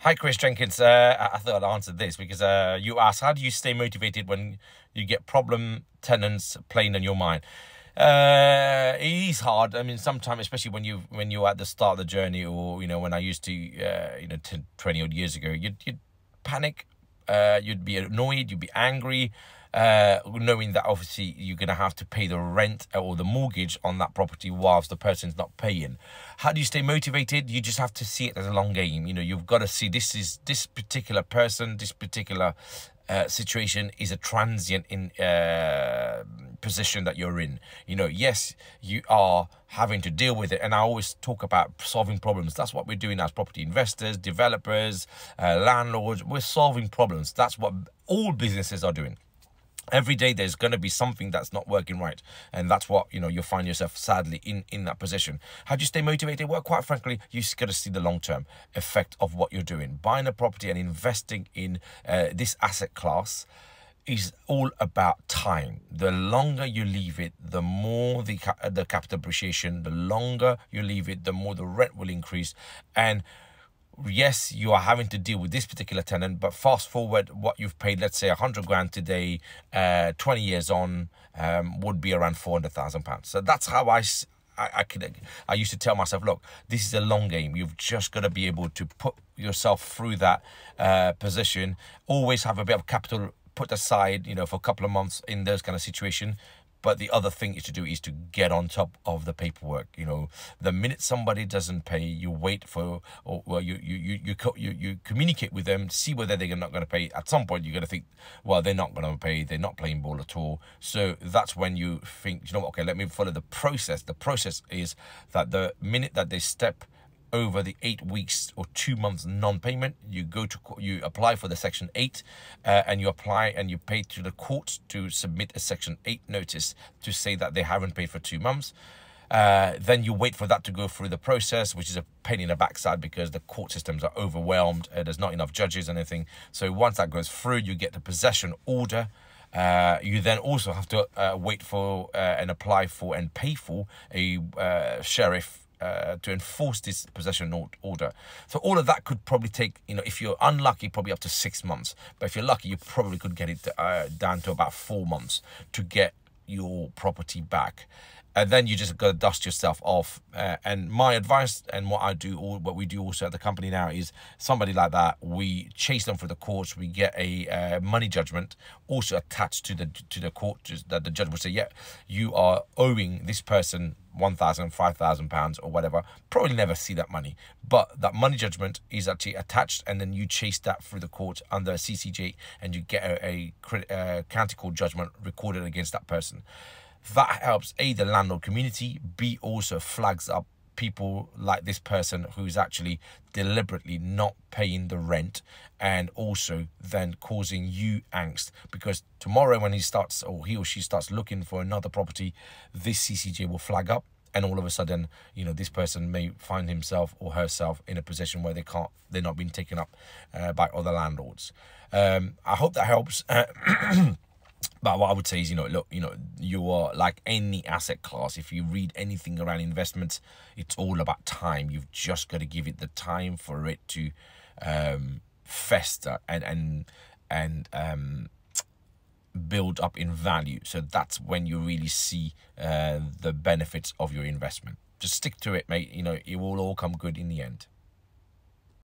Hi, Chris Jenkins. I thought I'd answer this because you asked, how do you stay motivated when you get problem tenants playing on your mind? It is hard. I mean, sometimes, especially when you're at the start of the journey, or when I used to, 20 odd years ago, you'd panic, you'd be annoyed, you'd be angry, knowing that obviously you're going to have to pay the rent or the mortgage on that property whilst the person's not paying. How do you stay motivated? You just have to see it as a long game. You've got to see this particular person, this particular situation is a transient in position that you're in. Yes, you are having to deal with it, and I always talk about solving problems. That's what we're doing as property investors, developers, landlords. We're solving problems. That's what all businesses are doing. Every day there's going to be something that's not working right, and that's what you'll find yourself sadly in that position. How do you stay motivated? Well, quite frankly, you just got to see the long-term effect of what you're doing. Buying a property and investing in this asset class is all about time. The longer you leave it, the more the capital appreciation. The longer you leave it, the more the rent will increase. And yes, you are having to deal with this particular tenant, but fast forward what you've paid, let's say 100 grand today, 20 years on, would be around 400,000 pounds. So that's how I used to tell myself, look, this is a long game. You've just got to be able to put yourself through that position. Always have a bit of capital put aside, for a couple of months in those kind of situation. But the other thing is to get on top of the paperwork. The minute somebody doesn't pay, you wait for, or you communicate with them, see whether they're not going to pay. At some point, you're going to think, well, they're not going to pay. They're not playing ball at all. So that's when you think, okay, let me follow the process. The process is that the minute that they step over the 8 weeks or 2 months non-payment, you apply for the Section 8, and you apply and you pay to the court to submit a Section 8 notice to say that they haven't paid for 2 months. Then you wait for that to go through the process, which is a pain in the backside because the court systems are overwhelmed. There's not enough judges and anything. So once that goes through, you get the possession order. You then also have to wait for and apply for and pay for a sheriff to enforce this possession order. So all of that could probably take, if you're unlucky, probably up to 6 months. But if you're lucky, you probably could get it down to about 4 months to get your property back. And then you just got to dust yourself off. And my advice and what we do also at the company now is somebody like that, we chase them through the courts. We get a money judgment also attached to the court, that the judge will say, yeah, you are owing this person 1,000, 5,000 pounds or whatever. Probably never see that money, but that money judgment is actually attached, and then you chase that through the court under a CCJ, and you get a county court judgment recorded against that person. That helps A, the landlord community, B, also flags up people like this person who's actually deliberately not paying the rent, and also then causing you angst, because tomorrow when he or she starts looking for another property, this CCJ will flag up, and all of a sudden, this person may find himself or herself in a position where they're not being taken up by other landlords. I hope that helps. But what I would say is, look, you are like any asset class. If you read anything around investments, it's all about time. You've just got to give it the time for it to fester and build up in value. So that's when you really see the benefits of your investment. Just stick to it, mate. It will all come good in the end.